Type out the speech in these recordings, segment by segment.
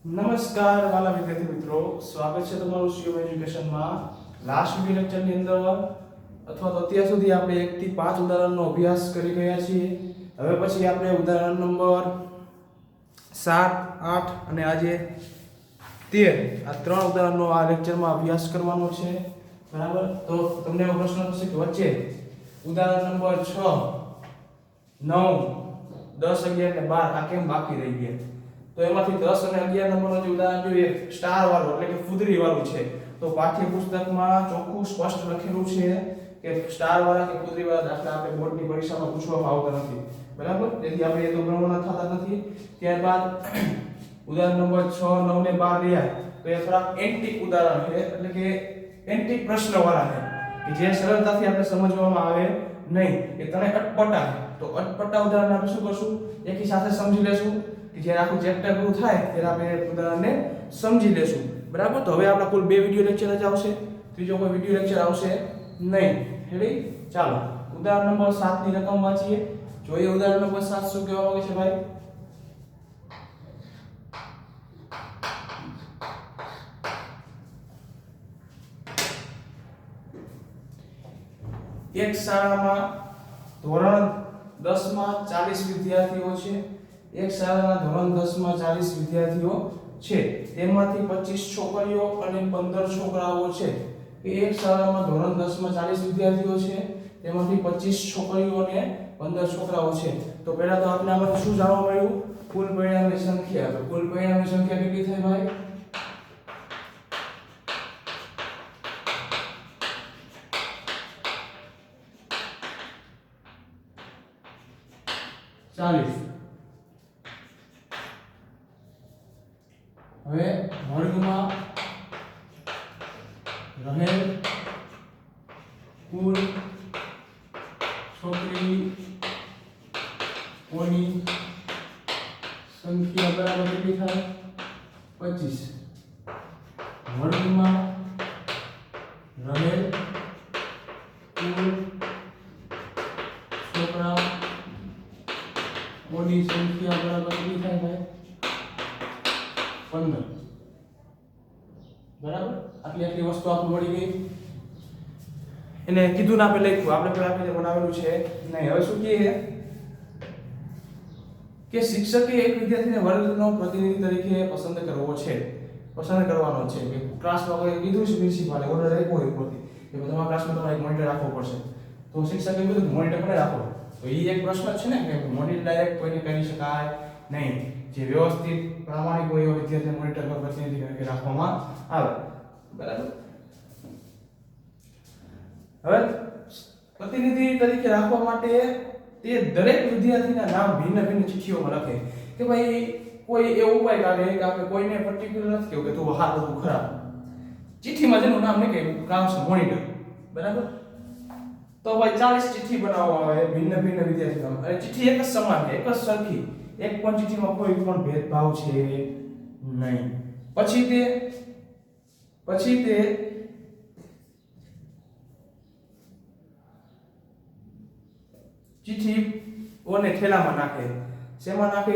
નમસ્કાર વાલા વિદ્યાર્થી મિત્રો, સ્વાગત છે તમારું સીએમ એજ્યુકેશનમાં. લાસ્ટ વિડિયો લેક્ચરની અંદર અથવા તો અત્યાર સુધી આપણે 1 થી 5 ઉદાહરણનો અભ્યાસ કરી ગયા છીએ. હવે પછી આપણે ઉદાહરણ નંબર 7, 8 અને આજે 13 આ ત્રણ ઉદાહરણનો આ લેક્ચરમાં અભ્યાસ કરવાનો છે. બરાબર? તો તમને એવો પ્રશ્ન થશે કે વચ્ચે ઉદાહરણ નંબર 6, 9, 10, 11 અને 12 આ કેમ બાકી રહી ગયા? તો એમાંથી 10 અને 11 નંબરનો જે ઉદાહરણ જોઈએ સ્ટાર વાળું એટલે કે ફૂદરી વાળું છે. તો પાઠ્યપુસ્તકમાં ચોખ્ખું સ્પષ્ટ લખેલું છે કે સ્ટાર વાળા કે ફૂદરી વાળા દાખલા આપણે બોર્ડની પરીક્ષામાં પૂછવામાં આવતા નથી. બરાબર? તેથી આપણે એ તો ગણવાના થતા નથી. ત્યારબાદ ઉદાહરણ નંબર 6, 9 ને 12 રહ્યા તો એ થોડા એન્ટિક ઉદાહરણ છે એટલે કે એન્ટિક પ્રશ્ન વાળા છે કે જે સરળતાથી આપણે સમજવામાં આવે નહીં. એ ત્રણે અટપટા છે. તો અટપટા ઉદાહરણ આપણે શું કરશું? એકી સાથે સમજી લેશું. જ્યારે આખું ચેપ્ટર પૂરું થાય ત્યારે આપણે ઉદાહરણને સમજી લેશું. બરાબર? તો હવે આપણા કુલ 2 વિડિયો લેક્ચર જ આવશે, ત્રીજો કોઈ વિડિયો લેક્ચર આવશે નહીં. રેડી? ચાલો ઉદાહરણ નંબર 7 ની રકમ વાંચીએ. જોઈએ ઉદાહરણ નંબર 7 શું કહેવા માંગે છે ભાઈ? એક શાળામાં ધોરણ 10 માં 40 વિદ્યાર્થીઓ છે. એક શાળાના ધોરણ 10 માં 40 વિદ્યાર્થીઓ છે. તેમાંથી 25 છોકરીઓ અને 15 છોકરાઓ છે. એક શાળામાં ધોરણ 10 માં 40 વિદ્યાર્થીઓ છે. તેમાંથી 25 છોકરીઓ અને 15 છોકરાઓ છે. તો પહેલા તો આપણે આમાંથી શું જાણવા મળ્યું? કુલ પરિણામની સંખ્યા. તો કુલ પરિણામની સંખ્યા કેટલી થાય ભાઈ? હવે વર્ગમાં રહેલ કુલ છોકરીઓની સંખ્યા બરાબર કેટલી થાય? 25. વર્ગમાં રહેલ કુલ છોકરાઓની સંખ્યા બરાબર કેટલી થાય ભાઈ? 15. બરાબર? આટલી વસ્તુ આપણે મળી ગઈ. એને કીધું ના આપણે લખ્યું, આપણે પેલા આપણે બનાવેલું છે નહીં. હવે શું કહે કે શિક્ષકે એક વિદ્યાર્થીને વર્ગનો પ્રતિનિધિ તરીકે પસંદ કરવાનો છે કે ક્લાસમાં કોઈ કીધું છે પ્રિન્સિપાલે ઓર્ડર આપ્યો હોય ઉપરથી કે તમારા ક્લાસમાં તમારે એક મોનિટર રાખવો પડશે. તો શિક્ષકે કીધું મોનિટર કોને રાખો? તો એ એક પ્રશ્ન છે ને કે મોનિટર ડાયરેક્ટ કોઈને કરી શકાય નહીં. જે વ્યવસ્થિત પ્રામાણિક હોય એવા વિદ્યાર્થીને મોનિટર પર પ્રતિનિધિ તરીકે રાખવામાં આવે. બરાબર? હવે પ્રતિનિધિ તરીકે રાખવા માટે તે દરેક વિદ્યાર્થીના નામ ભિન્ન ભિન્ન ચિઠ્ઠીઓમાં લખે કે ભાઈ કોઈ એવો ઉપાય કાઢે કે આપણે કોઈને પર્ટિક્યુલર નથી કહ્યું કે તું સારું તું ખરાબ. ચિઠ્ઠીમાં જેનું નામ નહીં કે કામ છે મોનિટર. બરાબર? તો ભાઈ 40 ચિઠ્ઠી બનાવવામાં આવે ભિન્ન ભિન્ન વિદ્યાર્થીઓ. અને ચિઠ્ઠી એક જ સમાન છે, એક જ સરખી. એક પણ ચિઠ્ઠીમાં કોઈ પણ ભેદભાવ છે નહીં. પછી તે ચિઠ્ઠીઓને ઠેલામાં નાખે. શેમાં નાખે?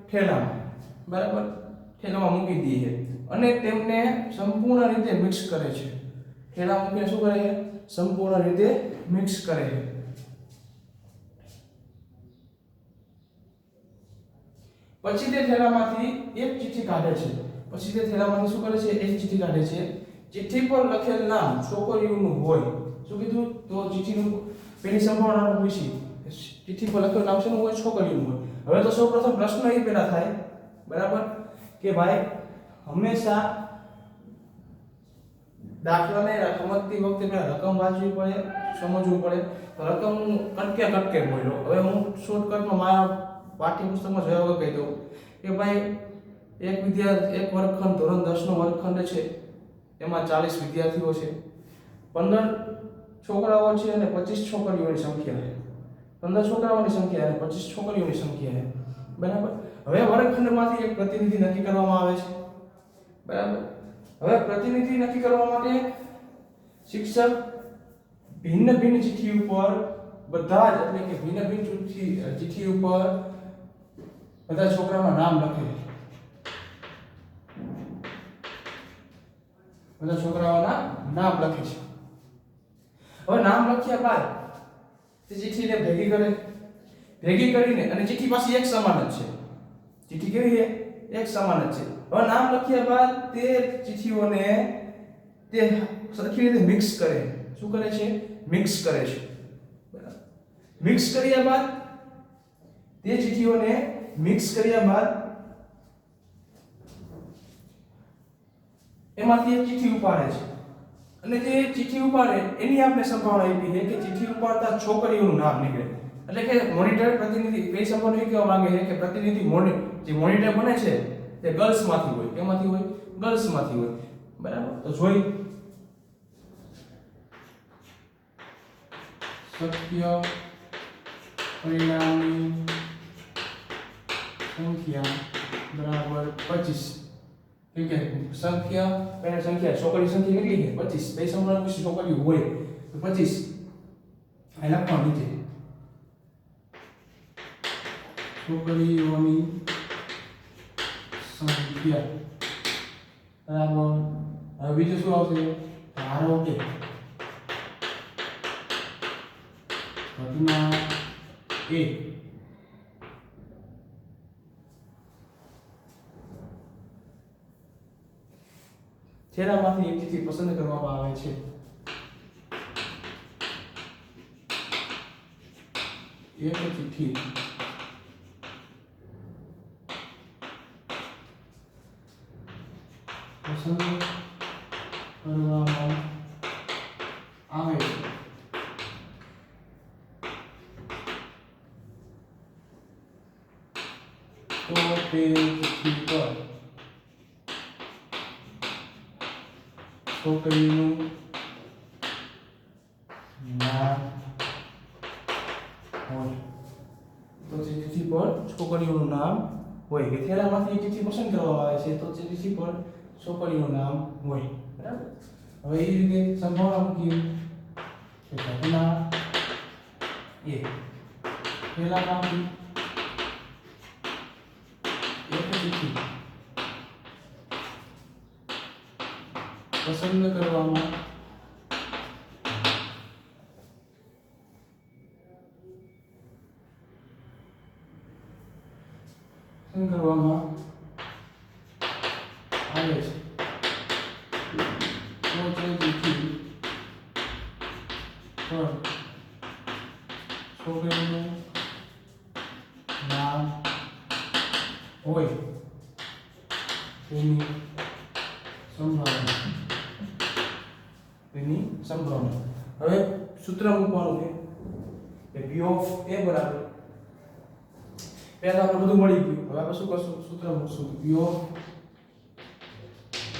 ઠેલામાં. બરાબર? ઠેલામાં મૂકી દે અને તેમને સંપૂર્ણ રીતે મિક્સ કરે છે. ઠેલા મૂકીને શું કરે છે? સંપૂર્ણ રીતે મિક્સ કરે છે. પછી તે થેલામાંથી એક ચિઠ્ઠી કાઢે છે. શું કરે છે? એક ચિઠ્ઠી કાઢે છે. ચિઠ્ઠી પર લખેલ નામ છોકરીઓનું હોય. શું કીધું? તો ચિઠ્ઠીનું પેલી સંભાવના પૂછી. ચિઠ્ઠી પર લખેલું નામ શેનું હોય? છોકરીઓનું હોય. હવે તો સૌપ્રથમ પ્રશ્ન એ પેલા થાય. બરાબર? કે ભાઈ હંમેશા દાખલાને સમજતી વખતે પેલા રકમ વાંચવી પડે, સમજવું પડે. તો રકમ કટકે બોલ્યો. હવે હું શોર્ટકટમાં મારા પાઠ્યપુસ્તકમાં જોયા વગર કહી દઉં કે ભાઈ એક વર્ગખંડ ધોરણ 10 નો વર્ગખંડ છે. એમાં 40 વિદ્યાર્થીઓ છે. 15 છોકરાઓ છે અને 25 છોકરીઓની સંખ્યા છે. 15 છોકરાઓની સંખ્યા અને 25 છોકરીઓની સંખ્યા છે. બરાબર? હવે વર્ગખંડમાંથી એક પ્રતિનિધિ નક્કી કરવામાં આવે છે. બરાબર? હવે પ્રતિનિધિ નક્કી કરવા માટે શિક્ષક ભિન્ન ભિન્ન ચિઠ્ઠી ઉપર બધા જ એટલે કે ભિન્ન ભિન્ન ચિઠ્ઠી ઉપર બધા છોકરાના નામ લખે. બધા છોકરાઓના નામ લખે છે. હવે નામ લખ્યા બાદ તે ચિઠ્ઠીને ભેગી કરીને અને ચિઠ્ઠી પાછી એક સમાન જ છે. ચિઠ્ઠી કેવી છે? એક સમાન જ છે. હવે નામ લખ્યા બાદ તે ચિઠ્ઠીઓને તે સરખી રીતે મિક્સ કરે. શું કરે છે? મિક્સ કરે છે. બરાબર. મિક્સ કર્યા બાદ તે ચિઠ્ઠીઓને મિક્સ કર્યા બાદ એમાંથી એક ચિઠ્ઠી ઉપાડે છે અને તે ચિઠ્ઠી ઉપાડે એની આપણે સંભાવના આપી છે કે ચિઠ્ઠી ઉપાડતા છોકરીઓનું નામ નીકળે. એટલે કે મોનિટર પ્રતિનિધિ કઈ સંભાવના એ કહેવા માંગે છે કે પ્રતિનિધિ જે મોનિટર બને છે તે ગર્લ્સમાંથી હોય. કેમાંથી હોય? ગર્લ્સમાંથી હોય. બરાબર. તો જોઈ શક્ય પરિણામની સંખ્યા બરાબર 25. ठीक है संख्या पहले संख्या છોકરી સંખ્યા કેટલી છે? 25. બે સંભાવના પૂછી છોકરીઓ હોય તો 25 આ લખવાનું નીચે છોકરીઓની સંખ્યા બરાબર. હવે બીજું શું આવશે? ધારો કે ઘટના A છેડામાંથી એક ચિઠ્ઠી પસંદ કરવામાં આવે છે. એક ચિઠ્ઠી પસંદ કરવામાં આવે છે તો તે ચિઠ્ઠી પર છોકરીનું નામ હોય. તો જે ચિઠ્ઠી પર છોકરીઓનું નામ હોય કે થેલામાંથી ચિઠ્ઠી પસંદ કરવામાં આવે છે તો જે ચિઠ્ઠી પર છોકરીઓનું નામ હોય. બરાબર. હવે એ રીતે સંભાવના મૂકી કે ઘટના એ થેલામાંથી એક ચિઠ્ઠી પસંદ કરવામાં આવે છે તો તે ચિઠ્ઠી પર છોકરીનું નામ હોય તેની સંભાવના. હવે સૂત્ર મૂકવાનું છે કે P of A બરાબર પહેલા આપણે બધું મળી ગયું. હવે આપણે શું કરશું? સૂત્ર મૂકશું. P of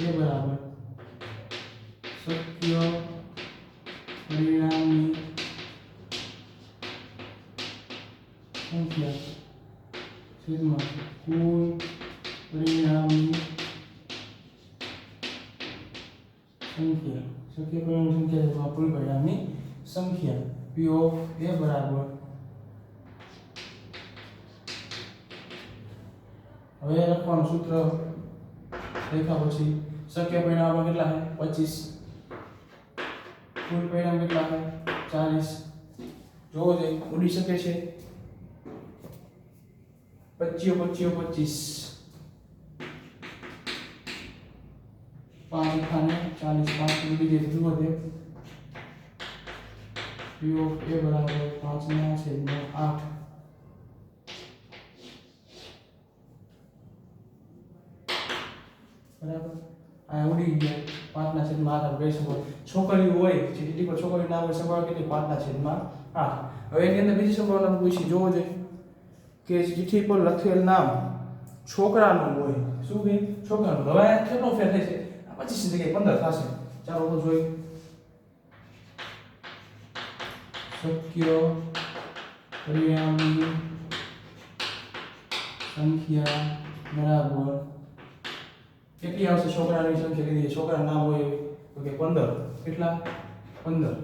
A બરાબર શક્ય પરિણામની સંખ્યા છેદમાં કુલ પરિણામની સંખ્યા. શક્ય પરિણામની સંખ્યા કુલ પરિણામની સંખ્યા. P of A બરાબર હવે લખવાનું સૂત્ર લખ્યા પછી શક્ય પરિણામમાં કેટલા છે? 25. કુલ પરિણામ કેટલા છે? 40. જોવો જોઈએ ઉડી શકે છે 25 5 ખાને 40 5 ઉડી જાય તો વધે. P of A બરાબર 5/8. બરાબર. આ ઉડી ગયા 5/8 આપણે કહી શકો. છોકરીઓ હોય ચિઠ્ઠી પર છોકરી નામ હોય સંભાવના કેટલી? 5/8. હવે એની અંદર બીજી સંભાવના પૂછી જોવો જોઈએ કે ચિઠ્ઠી પર લખેલ નામ છોકરાનું હોય. શું કે છોકરાનું? હવે કેટલો ફેર થાય છે? 25 ની જગ્યાએ 15 થશે. ચાલો તો જોઈએ શક્ય પરિણામની સંખ્યા બરાબર કેટલી આવશે? છોકરાની સંખ્યા લીધી છોકરાનું નામ હોય તો કે 15. કેટલા? 15.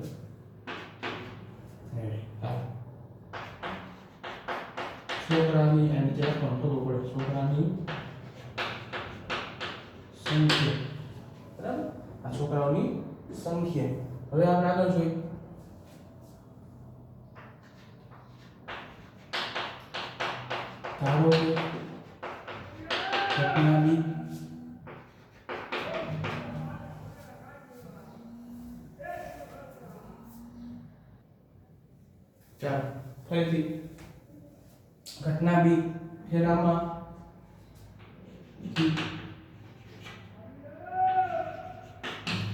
છોકરાની અને નીચે લખવાનું ખબર પડે છોકરાની સંખ્યા. બરાબર. આ આ છોકરાઓની સંખ્યા. હવે આપણે આગળ જોઈએ. ધારો કે ઘટના બી ચાલો ફરીથી ઘટના બી ફેરામાં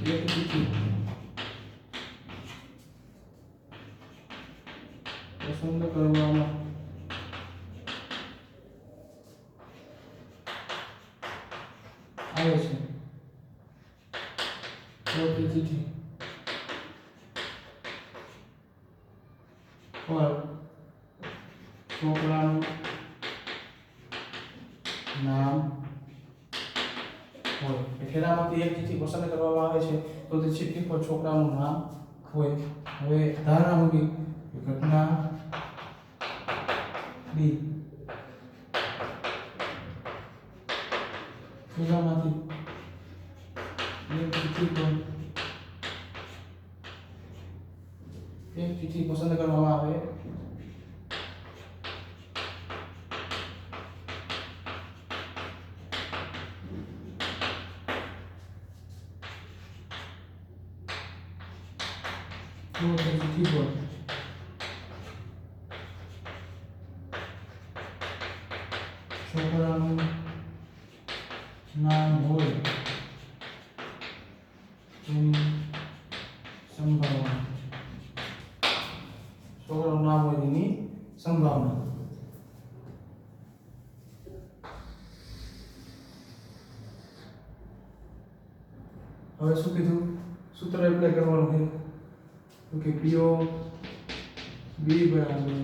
એક ચિઠ્ઠી પસંદ કરવામાં આવે છે તો તે ચિઠ્ઠી પર છોકરાનું નામ હોય. ફેરામાંથી એક ચિઠ્ઠી પસંદ કરવામાં આવે છે તો તે ચિઠ્ઠી પર છોકરાનું નામ હોય. હવે ધારણા મૂકી ઘટના બી ફેરામાંથી એક ચિઠ્ઠી પસંદ કરવામાં આવે તો તે ચિઠ્ઠી પર છોકરાનું નામ હોય તેની સંભાવના. છોકરાનું નામ હોય તેની સંભાવના. હવે શું કીધું? સૂત્ર એપ્લાય કરવાનું છે તો કે PO બી બરાબર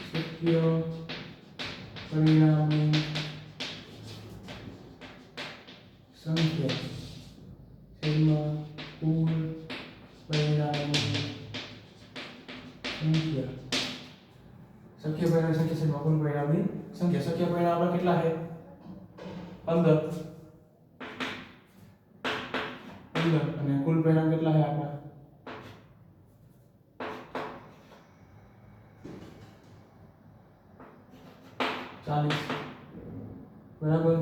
શક્ય પરિણામની સંખ્યા છેદમાં કુલ પરિણામોની સંખ્યા. શક્ય પરિણામની સંખ્યા છેદમાં કુલ પરિણામની સંખ્યા. શક્ય પરિણામ આપણા કેટલા છે? 15 અને કુલ પરિણામ કેટલા છે આપણા? 40 બરાબર.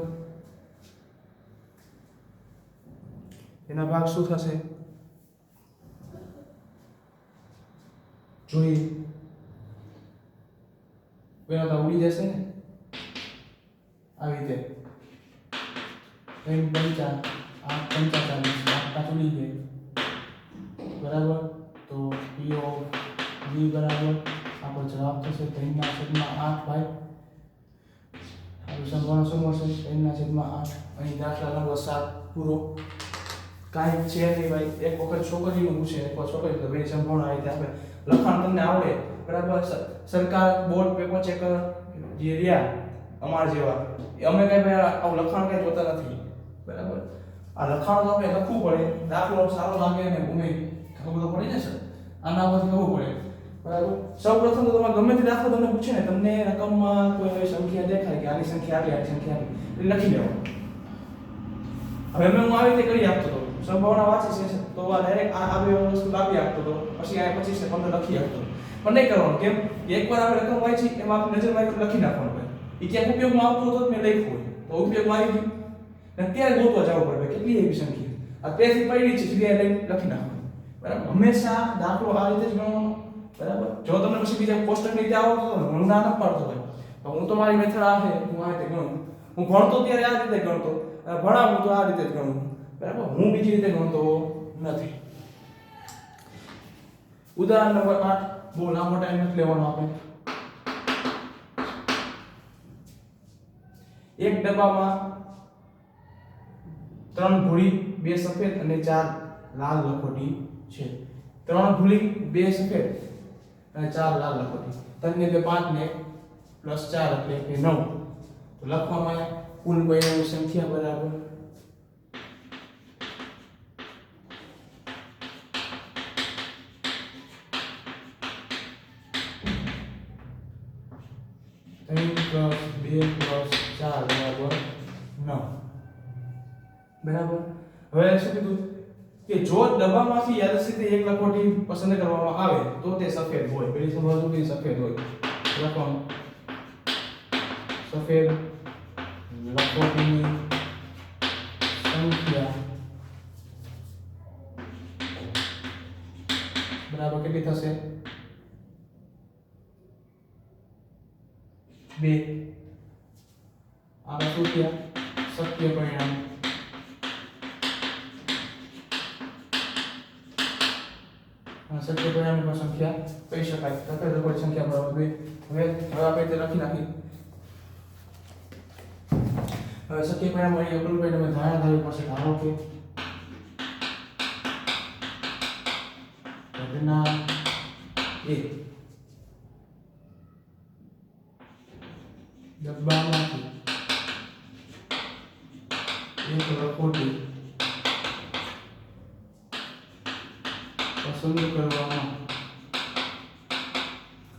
એના ભાગ શું થશે જોઈએ. પેલા તો ઉડી જશે ને આવી રીતે 3 5 8 45 8 ઉડી ગઈ બરાબર. તો PO બી બરાબર આપણો જવાબ થશે 3/8 ભાઈ. સંભાવના શું મળશે? 3/8. અહીં દાખલા નંબર 7 પૂરો. કાંઈ છે નહીં ભાઈ. એક વખત છોકરીનું પૂછે એક વખત છોકરી તો બે સંભાવના આવી રીતે આપણે લખાણ તમને આવડે બરાબર. સરકાર બોર્ડ પેપર ચેકર જે રહ્યા અમારા જેવા અમે કઈ ભાઈ આવું લખાણ કઈ જોતા નથી બરાબર. આ લખાણ તો આપણે લખવું પડે. દાખલો સારો લાગે ને ઉમે ખબર તો પડે ને સર. આના પરથી ખબર પડે બરાબર. સૌપ્રથમ તો તમે ગમે તે દાખલો તમને પૂછે ને તમને રકમમાં કોઈ એવી સંખ્યા દેખાય કે આની સંખ્યા આટલી આની સંખ્યા આટલી લખી લેવાનું. હવે હું આવી રીતે કરી આપતો હતો. સંભાવના વાંચી છે તો આ ડાયરેક્ટ આ બે વસ્તુ લાવી આપતો હતો. પછી આ 25 ને 15 લખી આપતો. પણ નહીં કરવાનું. કેમ? એકવાર આપણે રકમ વાંચી એમાં આપણે નજર મારી લખી નાખવાનું ભાઈ. એ ક્યાંક ઉપયોગમાં આવતો હતો મેં લખ્યું હોય તો ઉપયોગમાં આવી ગયું ને ત્યારે ગોતવા જવું પડે કેટલી એવી સંખ્યા. આ પેથી પડી છે જગ્યાએ લઈને લખી નાખવાનું બરાબર. હંમેશા દાખલો આ રીતે જ ગણવાનો બરાબર. જો તમને પછી બીજા કોષ્ટક રીતે આવડતો હતો ને હું ના ન પાડતો ભાઈ. તો હું તો મારી મેથડ આ છે હું આ રીતે ગણું. હું ભણતો ત્યારે આ રીતે ગણતો ભણાવું તો આ રીતે જ ગણું બરાબર. હું બીજી રીતે ગણતો નથી. ઉદાહરણ નંબર 8 બહુ લાંબો ટાઈમ નથી લેવાનો આપણે. એક ડબ્બામાં 3 ભૂરી 2 સફેદ અને 4 લાલ લખોટી છે. 3 ભૂરી 2 સફેદ અને 4 લાલ લખોટી. 3 ને 2 5 ને +4 એટલે કે 9. તો લખવામાં કુલ પરિણામની સંખ્યા બરાબર +2 + 4 = 9 બરાબર. હવે શું કીધું કે જો ડબ્બામાંથી યાદચ્છિક રીતે એક લખોટી પસંદ કરવામાં આવે તો તે સફેદ હોય. પેલી સંભાવના શું સફેદ હોય. લખવાનું સફેદ લખોટીની સંખ્યા બરાબર કેટલી થશે? 2. આ શું થયા? શક્ય પરિણામ. શક્ય પરિણામની સંખ્યા કહી શકાય. સફેદ લખોટી સંખ્યા બરાબર 2. હવે આપણે તે લખી નાખી. હવે શક્ય પરિણામ અહીં અપૂર્ણ પરિણામ ધારણા ધારવી પડશે. ધારો કે ઘટના એ ડબ્બામાંથી એક લખોટી પસંદ કરવામાં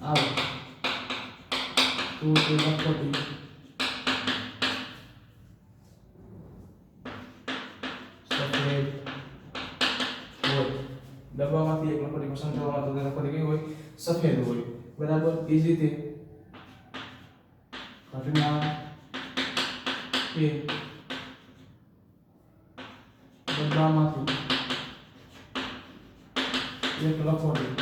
આવે તો તે લખોટી સફેદ હોય. ડબ્બામાંથી એક લખોટી પસંદ કરવામાં તો તે લખોટી કેવી હોય? સફેદ હોય. બરાબર. એ જ રીતે ઘટના એ ડબ્બામાંથી એક લખોટી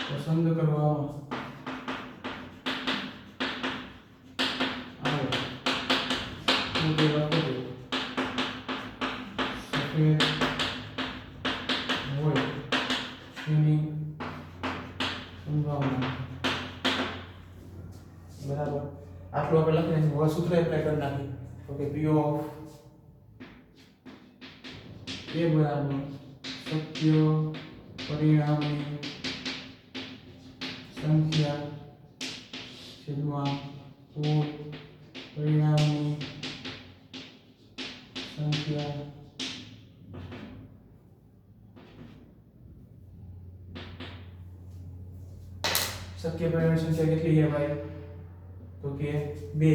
પસંદ કરવામાં આવે તો તે લખોટી સફેદ હોય તેની સંભાવના. બરાબર. આટલું આપણે લખી નાખીએ. હવે સૂત્ર એપ્લાય કરી નાખીએ. તો કે P of A બરાબર શક્ય પરિણામની સંખ્યા છેદમાં કુલ પરિણામની સંખ્યા શક્ય પરિણામની સંખ્યા કેટલી છે ભાઈ? તો કે 2.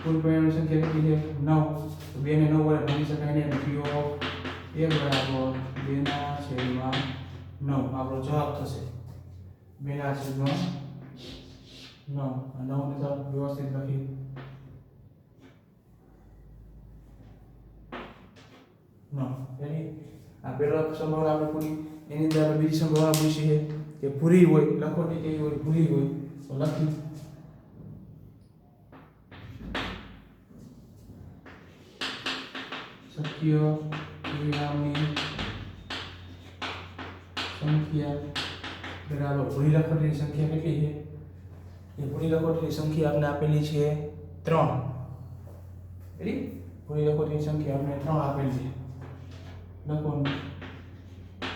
કુલ પરિણામની સંખ્યા કેટલી છે? 9. તો 2 ને 9 વડે ભાગી શકાય ને. P of A બરાબર 2/9 આપણો જવાબ થશે. 2/9 આ 9 ને તો વ્યવસ્થિત લખી. આ પહેલો સંભાવના આપણે પૂરી. એની અંદર આપણે બીજી સંભાવના પૂછી છે કે ભૂરી હોય. લખોટી કેવી હોય? ભૂરી હોય. તો લખી શક્ય પરિણામની સંખ્યા બરાબર ભૂરી લખોટીની સંખ્યા કેટલી છે? એ ભૂરી લખોટીની સંખ્યા આપણે આપેલી છે 3. રેડી? ભૂરી લખોટીની સંખ્યા આપણે 3 આપેલી છે. લખો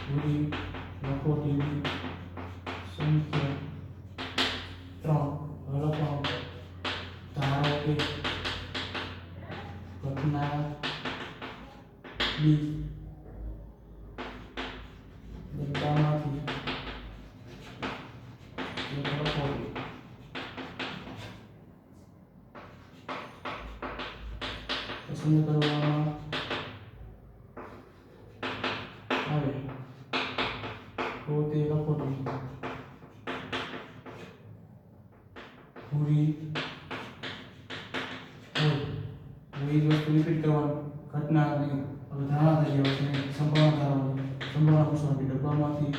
ભૂરી લખોટીની સંખ્યા 3. લખો ધારો કે ઘટના બી ડબ્બામાંથી એક લખોટી પસંદ કરવામાં આવે તો તે લખોટી પૂરી હોય. એ જ વસ્તુ રિપીટ કરવાનું. ઘટનાની ધારણા થઈ જાય છે. સંભાવના પૂછવાની. ડબ્બામાંથી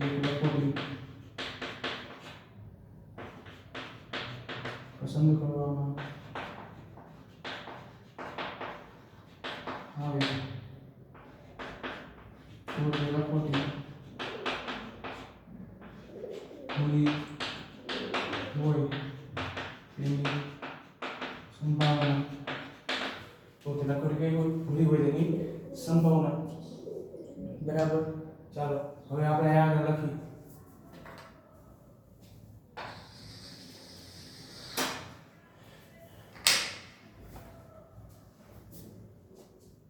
એક લખોટી પસંદ કરવામાં આવે તો તે લખોટી પૂરી હોય તેની સંભાવના. તો તે લખોટી કઈ હોય? પૂરી હોય તેની સંભાવના. બરાબર. ચાલો હવે આપણે આગળ લખી.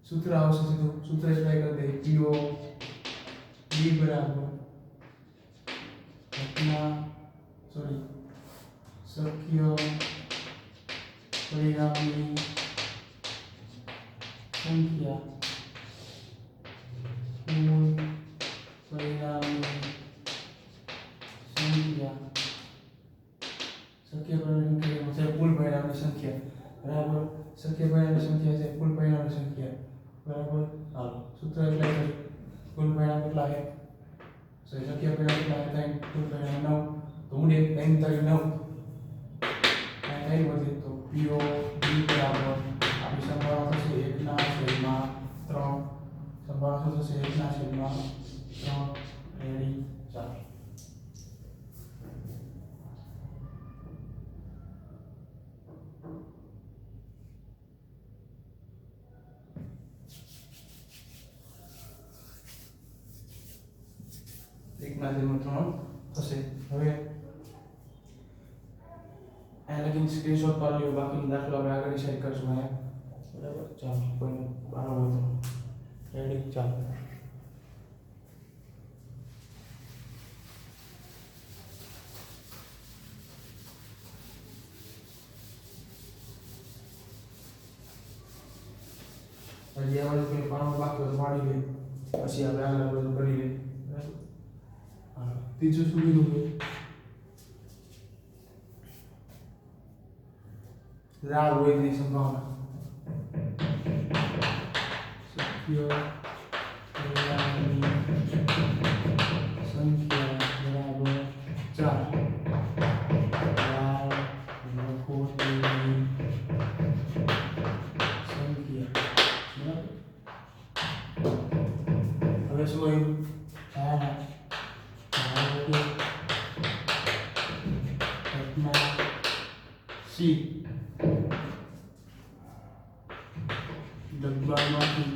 સૂત્ર આવશે સીધું. સૂત્ર એપ્લાય કરી દે. P of B બરાબર ઘટના શક્ય પરિણામની સંખ્યા કુલ પરિણામની સંખ્યા શક્ય પરિણામની સંખ્યા કુલ પરિણામની સંખ્યા બરાબર શક્ય પરિણામની સંખ્યા છે કુલ પરિણામની સંખ્યા બરાબર હાલો સૂત્ર એટલે કુલ પરિણામ કેટલા છે શક્ય પરિણામ કેટલા છે કુલ પરિણામ 9 તો ઉડે 3 તારી 9 અહીં વધે તો PO B બરાબર આપણી સંભાવના થશે 1 ના છેદમાં 3 સંભાવના શું થશે 1 ના છેદમાં 3 રેડી ચાલો એક ના છેદમાં 3 થશે હવે આ લગીન સ્ક્રીનશોટ પાડી લ્યો બાકીનો દાખલો આપણે આગળ ડિસાઈડ કરશું અહીંયા બરાબર ચાલો કોઈ બારો હોય તો રેડી ચાલો હજી આ બધું કોઈ પાનો બાકી હોય પાડી લે પછી આપણે આગળ બધું કરી લે બરાબર હા ત્રીજું શું કીધું છે લાલ હોયની સંભાવના શક્ય પરિણામની સંખ્યા બરાબર 4 લાલ લખોટીની સંખ્યા બરાબર હવે શું હોય ઘટના સી ડબ્બામાંથી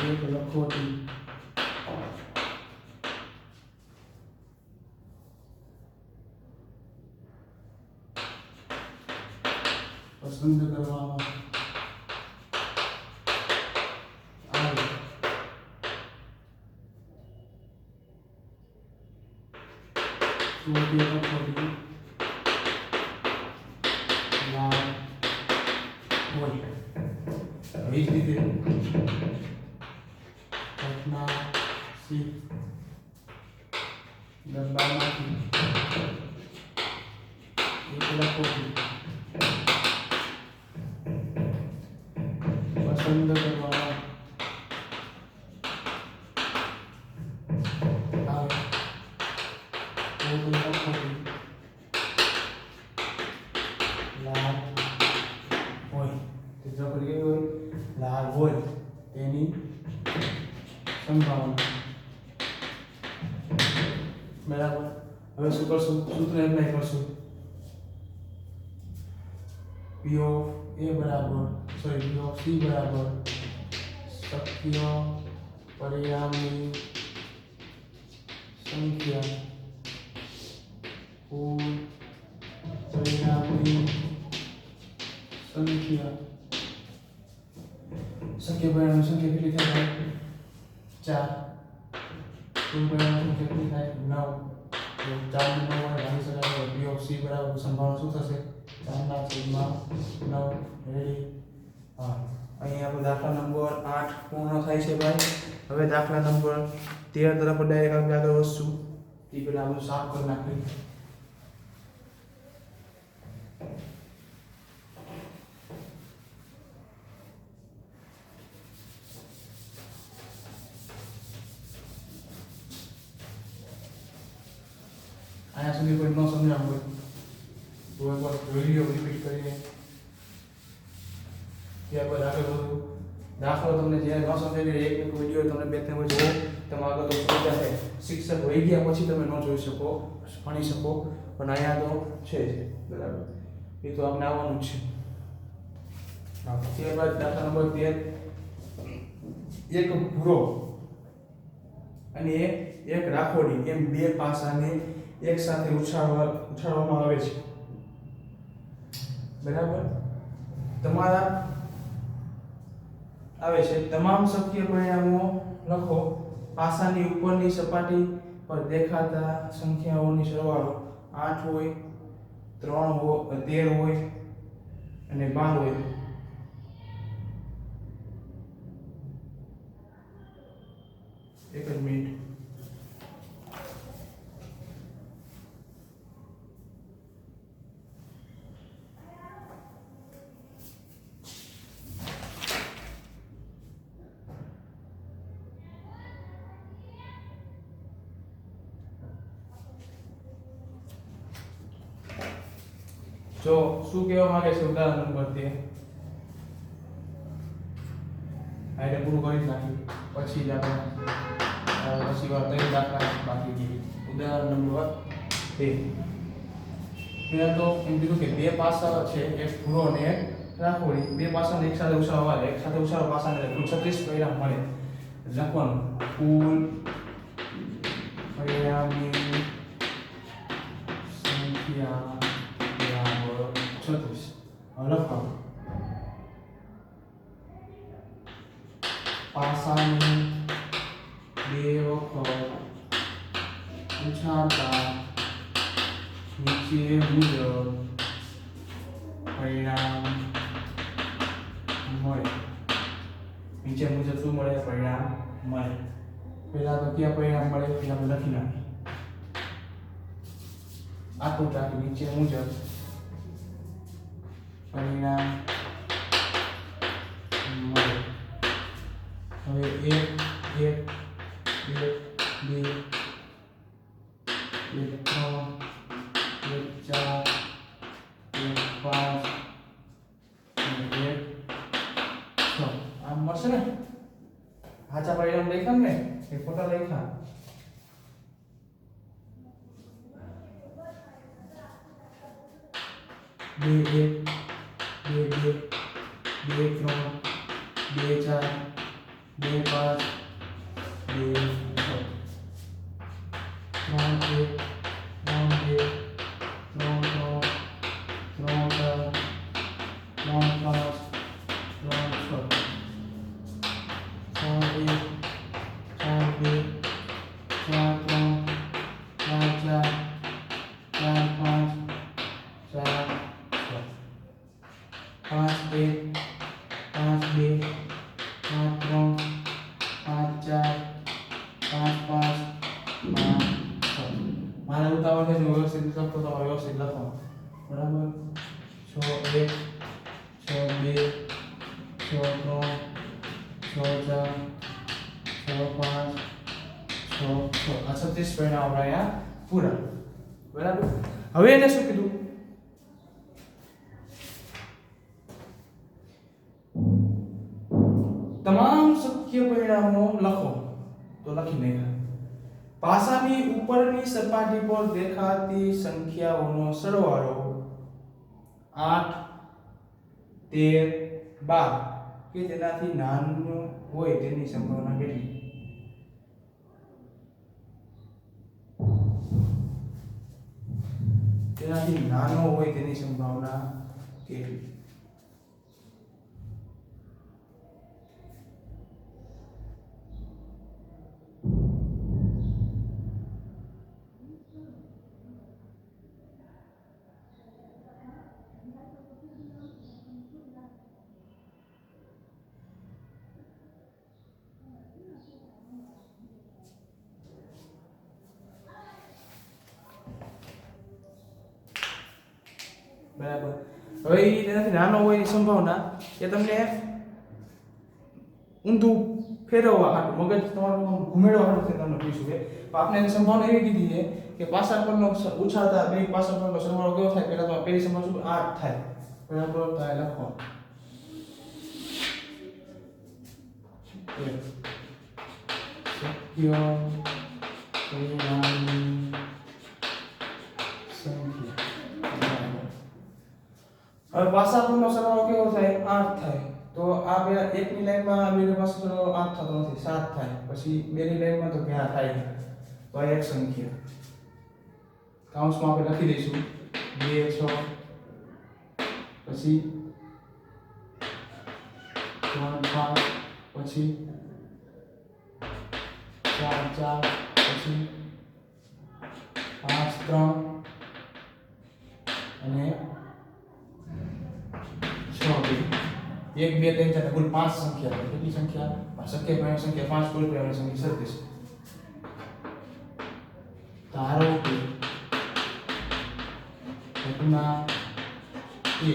એક લખોટી પસંદ કરવામાં આવે તો તે લખોટી લાલ હોય એવી જ રીતે ઘટના સી ડબ્બામાંથી એક લખોટી પસંદ કરવામાં આવે તો તે લખોટી લાલ હોય તે લખોટી કેવી હોય લાલ હોય તેની સંભાવના બરાબર હવે શું કરશું સૂત્ર એપ્લાય કરશું P of A બરાબર સોરી P of C બરાબર શક્ય પરિણામની સંખ્યા કુલ પરિણામની સંખ્યા શક્ય પરિણામની સંખ્યા કેટલી થાય 4 કુલ પરિણામની સંખ્યા કેટલી થાય 9 તો 4 ને 9 વડે ભાગી શકાય P of C બરાબર સંભાવના શું થશે 4 ના છેદમાં 9 રેડી હા અહીં આપણો દાખલા નંબર 8 પૂર્ણ થાય છે ભાઈ હવે દાખલા નંબર 13 તરફ ડાયરેક્ટ આપણે આગળ વધશું એ પહેલા આપણે સાફ કરી નાખીએ આયા સુધી કોઈ ન સમજાણું હોય તો એકવાર વિડીયો રિપીટ કરીને ત્યારબાદ આગળ વધવું દાખલો તમને જ્યારે ન સમજાય એક વિડીયો તમને બે ત્રણ જોવો તમે આગળ તો સમજાશે શિક્ષક વહી ગયા પછી તમે ન જોઈ શકો ભણી શકો પણ અહીંયા તો છે જ બરાબર એ તો આપણે આવવાનું જ છે ત્યારબાદ દાખલા નંબર 13 એક ભૂરો અને એક રાખોડી એમ બે પાસાને એક સાથે ઉછાળવામાં આવે છે બરાબર તમારા આવે છે તમામ શક્ય પરિણામો લખો પાસાની ઉપરની સપાટી પર દેખાતા સંખ્યાઓની સરવાળો 8 હોય, 3 હોય, 13 હોય અને 12 હોય. એક જ મિનિટ. જો શું કહેવા માંગે છે ઉદાહરણ નંબર 13. આને પૂરું કરી નાખી પછી જ આપણે પછી વાર 3 દાખલા બાકી છે. ઉદાહરણ નંબર 13. પહેલા તો એમ કીધું કે બે પાસા છે, એક ભૂરો અને એક રાખોડી. બે પાસાને એક સાથે ઉછાળવા એક સાથે ઉછાળવા પાસાને કુલ 36 પરિણામ મળે. લખવાનું કુલ પરિણામની સંખ્યા 36. લખવાનું પાસાની બે વખત ઉછાળતા નીચે મુજબ પરિણામ મળે. નીચે મુજબ શું મળે? પરિણામ મળે. પહેલા તો ક્યાં પરિણામ મળે એ આપણે લખી નાખીએ. આખું રાખી નીચે મુજબ પરિણામ મળે. હવે 1 1 2 2 1 3 1 4 1 5 અને 1 6 આમ મળશે ને? સાચા પરિણામ લખ્યા ને એ ખોટા લખ્યા? બે 1 2 2 2 3 2 4 2 5 2 6 3 1 3 2 મારે ઉતાવળ છે વ્યવસ્થિત લખતો તો વ્યવસ્થિત લખો. બરાબર? 6 1 6 2 6 3 6 4 6 5 6 6 આ 36 પરિણામ આપણે અહીંયા પૂરા. બરાબર? હવે એને શું કીધું? તમામ શક્ય પરિણામો લખો. તો લખી નાખ્યા. પાસાની ઉપરની સપાટી પર દેખાતી સંખ્યાઓનો સરવાળો 8 13 12 કે તેનાથી નાનો હોય તેની સંભાવના કેટલી? તેનાથી નાનો હોય તેની સંભાવના કેટલી? બરાબર. હવે તેનાથી નાનો હોય એની સંભાવના એ તમને ઊંધું ફેરવવા હાટું મગજ તમારું ઘુમેડવા હાટું તમને પૂછ્યું છે. તો આપણે એની સંભાવના એવી કીધી છે કે પાસા પરનો ઉછાળતા બે પાસા પરનો સરવાળો કેવો થાય? પહેલા તો પહેલી સંભાવના શું 8 થાય. બરાબર? તો આ લખો શક્ય પરિણામની સંખ્યા. હવે પાસા પરનો સરવાળો કેવો થાય? 8 થાય. તો આ બે એકની લાઈનમાં બેની પાસે સરવાળો 8 થતો નથી, 7 થાય. પછી બેની લાઈનમાં તો ક્યાં થાય? તો આ એક સંખ્યા. કૌંસમાં આપણે લખી દઈશું 2 6 પછી 3 5 પછી 4 4 પછી 5 3 અને 6 2 1 2 3 4 કુલ 5 સંખ્યા છે. કેટલી સંખ્યા? શક્ય પરિણામ સંખ્યા 5 કુલ પરિણામ સંખ્યા 36. ધારો કે ઘટના 1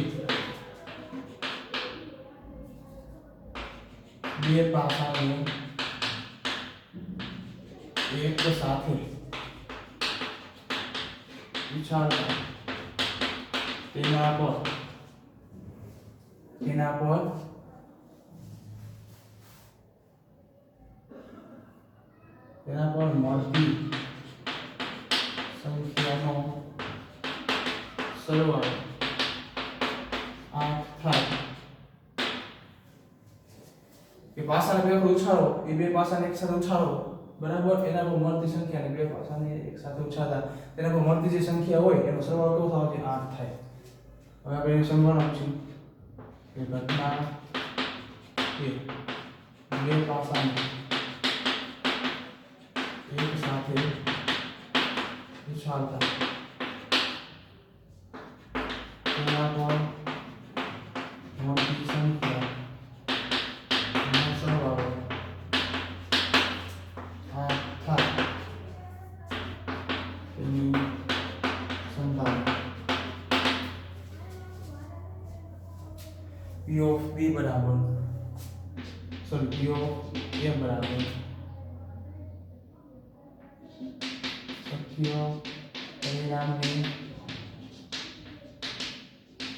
બે પાસાને એક સાથે ઉછાળતા તેના પર મળતી સંખ્યાનો સરવાળો 8 થાય. એ પાસાને બે વખત ઉછાળો, એ બે પાસાને એક સાથે ઉછાળો, બરાબર, એના પર મળતી સંખ્યાને બે પાસાને એક સાથે ઉછાળતા તેના પર મળતી જે સંખ્યા હોય એનો સરવાળો કેવો થવો જોઈએ? 8 થાય. હવે આપણે એને સમજવાનું છે કે ઘટના કે બે પાસાને એક સાથે ઉછાળતા તેના પર મળતી સંખ્યા P of B બરાબર P of A બરાબર શક્ય પરિણામની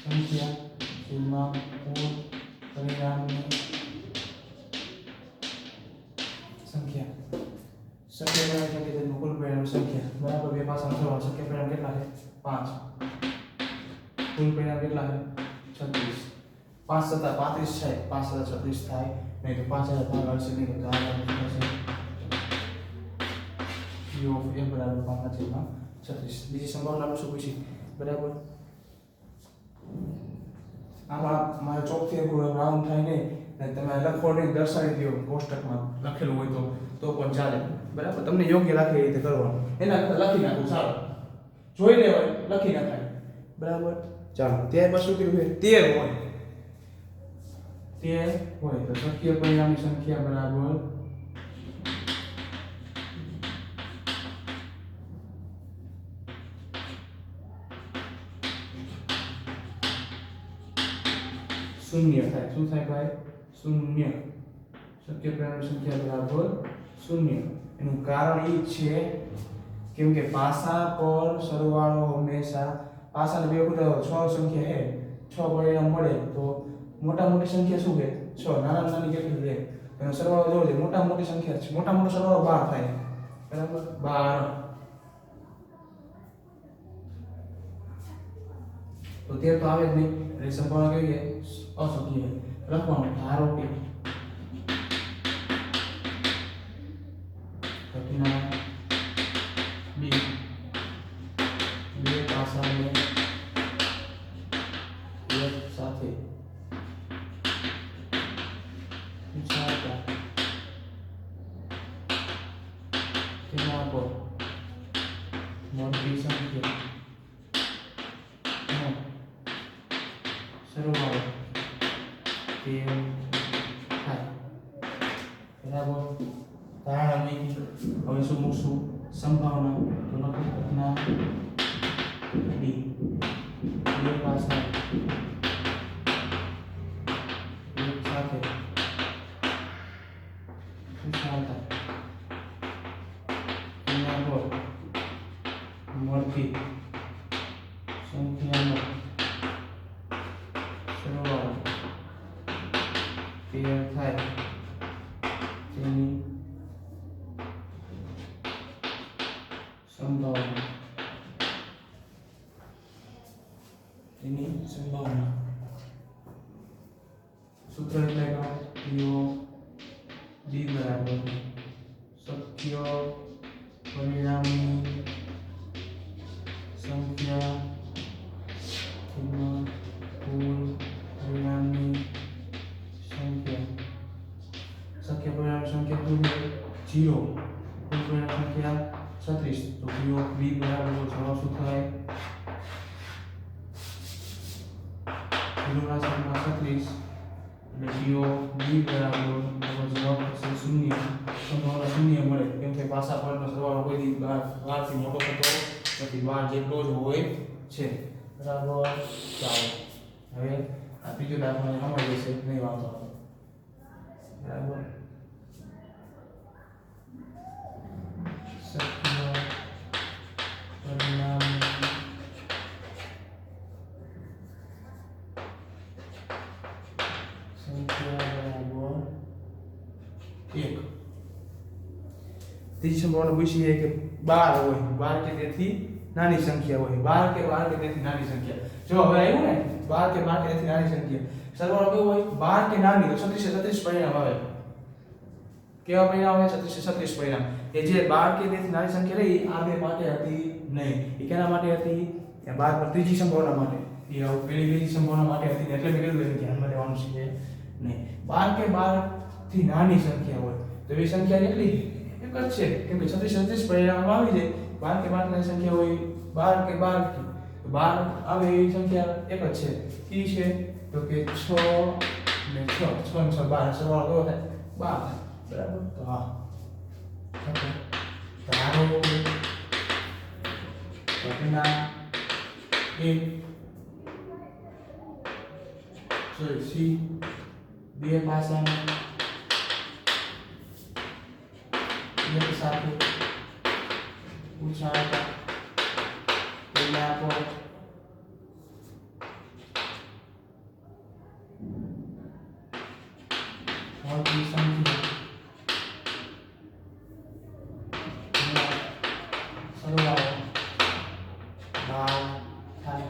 સંખ્યા જેમાં કુલ પરિણામની સંખ્યા શક્ય પરિણામ સંખ્યા જેમાં કુલ પરિણામ સંખ્યા બરાબર બે પાસાનો સરવાળો શક્ય પરિણામ કેટલા છે? 5. કુલ પરિણામ કેટલા છે? 36. 5 સત્તા 35 થાય, 5 સત્તા 36 થાય, નહીં તો 5 ભાગ આવશે નહીં તો આ થશે P of A બરાબર 5/36. બીજી સંભાવના આપણે શું પૂછી? બરાબર, આમાં મારે ચોકથી રાઉન્ડ થાય નહીં, તમે લખો નહીં, દર્શાવી દો કોષ્ટકમાં લખેલું હોય તો પણ ચાલે, બરાબર, તમને યોગ્ય લાગે એ રીતે કરવાનું. એના કરતાં લખી નાખવું સારું, જોઈ લેવાય, લખી નાખાય, બરાબર. ચાલો, ત્યારબાદ શું કર્યું છે? 13 હોય તો શક્ય પરિણામની સંખ્યા બરાબર શૂન્ય થાય. શું થાય ભાઈ? શૂન્ય. શક્ય પરિણામની સંખ્યા બરાબર શૂન્ય. એનું કારણ એ છે કેમ કે પાસા પર સરવાળો હંમેશા પાસાને બે વખત 6 સંખ્યા છે, 6 પરિણામ મળે તો મોટા મોટી સંખ્યા શું છે? 6. નાના નાની કેટલી છે? એનો સરવાળો જોવો છે. મોટા મોટી સંખ્યા છે, મોટા મોટો સરવાળો 12 થાય, બરાબર, 12. તો 13 તો આવે જ નહીં, એટલે સંભાવના કેવી છે? અશક્ય. લખવાનું ધારો કે ઘટના B બે પાસાને એક સાથે ઉછાળતા તેના પર મળતી સંખ્યાનો સરવાળો 13 થાય, બરાબર. ધારણા નહીં. હવે શું મૂકશું? સંભાવના. તો લખો ઘટના B બે પાસા એક સાથે ઉછાળતા તેના પર મળતી સંખ્યાનો સરવાળો 13 થાય, તેની સંભાવના. સૂત્ર એટલે P of B બરાબર શક્ય પરિણામની સંખ્યા જેમાં કુલ પરિણામની સંખ્યા. શક્ય પરિણામની સંખ્યા કુલ 0, કુલ પરિણામ સંખ્યા 36 તો p of b બરાબર જવાબ શું થાય 0 ના છેદમાં 36 એટલે p of b બરાબર જવાબ થશે 0 સંભાવના 0 મળે કેમ કે પાસા પદનો સરવાળો કોઈ દી 12 થી મોટો થતો નથી 12 જેટલો જ હોય છે બરાબર ચાલો હવે આ ત્રીજો દાખલો સમજાઈ જશે નહીં વાંધો આવે બરાબર શક્ય પરિણામ સંખ્યા બરાબર 1 ત્રીજી સંભાવના પૂછી છે કે 12 હોય 12 કે તેથી નાની સંખ્યા હોય 12 કે તેથી નાની સંખ્યા જો હવે આવ્યું ને 12 કે તેથી નાની સંખ્યા સરવાળો કેવો હોય 12 કે નાની તો 36 પરિણામ આવે કેવા પરિણામ આવે 36 પરિણામ કે જે 12 કે તેથી નાની સંખ્યા રહી આ બે માટે હતી નહીં એ કેના માટે હતી એ 12 પર ત્રીજી સંભાવના માટે એ પેલી સંભાવના માટે હતી એટલે મેં કીધું કે ધ્યાનમાં લેવાનું છે નહીં 12 કે થી નાની સંખ્યા હોય તો એ સંખ્યા કેટલી એક જ છે કેમ કે 36 પરિણામ આવી જાય 12 કે નાની સંખ્યા હોય 12 કે 12 આવે એ સંખ્યા એક જ છે કી છે તો કે 6 ને 6 6 ને 6 12 સરવાળો કેવો થાય 12 બરાબર તો હા ઓકે તારો પરિણામ એ સી બે પાસાના એક સાથે ઉછાળતા પેલા પર મોટી સંખ્યા સરવાળો 12 થાય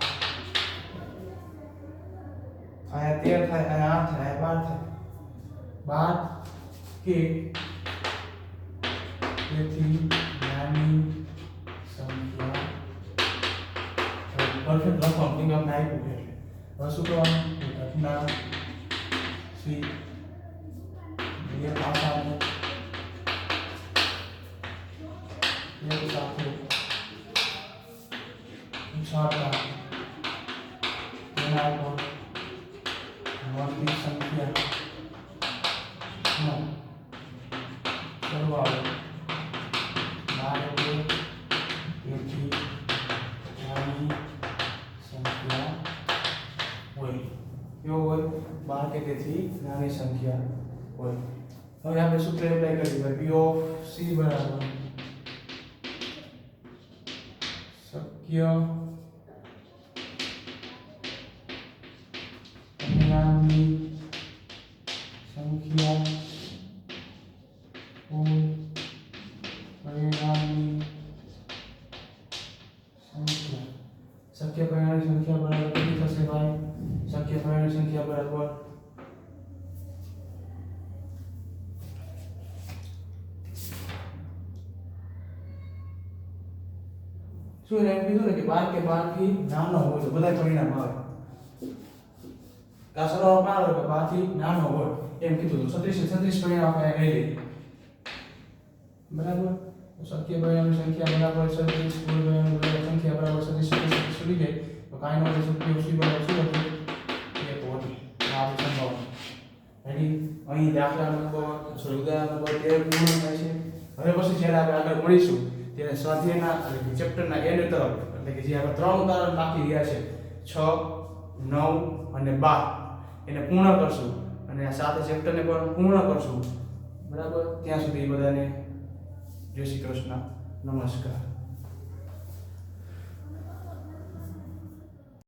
આયા 13 થાય આયા 8 થાય 12 કે તેથી નાની સંખ્યા પરફેક્ટ લખવાનું કે આપણે આપ્યું છે હવે શું કરવાનું ઘટના સી બે પાસાને એક સાથે ઉછાળતા તેના પર મોટી સંખ્યાનો સરવાળો 12 કે તેથી નાની સંખ્યા હોય કેવો હોય 12 કે તેથી નાની સંખ્યા હોય હવે આપણે સૂત્ર એપ્લાય કરીએ p of c બરાબર શક્ય પરિણામની સંખ્યા કુલ પરિણામની સંખ્યા શક્ય પરિણામની સંખ્યા બરાબર કેટલી થશે ભાઈ શક્ય પરિણામની સંખ્યા બરાબર શું એમ કીધું ને કે 12 કે 12 થી નાનો હોય તો બધા પરિણામ આવે કા સરવાળો 12 હોય કે 12 થી નાનો હોય એમ કીધું તો 36 પરિણામ આપણે લઈ લઈએ બરાબર તો શક્ય પરિણામની સંખ્યા બરાબર 36 કુલ પરિણામની સંખ્યા બરાબર 36 સુધી જાય તો કાંઈ નો શક્ય c બરાબર શું હતું એક હોતી આ સંભાવના રેડી અહીં દાખલા નંબર ઉદાહરણ નંબર 13 પૂર્ણ થાય છે હવે પછી જ્યારે આપણે આગળ મળીશું ત્યારે સ્વાધ્યાયના ચેપ્ટરના એન્ડ તરફ એટલે કે જે આપણે ત્રણ ઉદાહરણ બાકી રહ્યા છે 6 9 અને 12 એને પૂર્ણ કરશું અને આ સાથે ચેપ્ટરને પણ પૂર્ણ કરશું બરાબર ત્યાં સુધી બધાને જય શ્રી કૃષ્ણ નમસ્કાર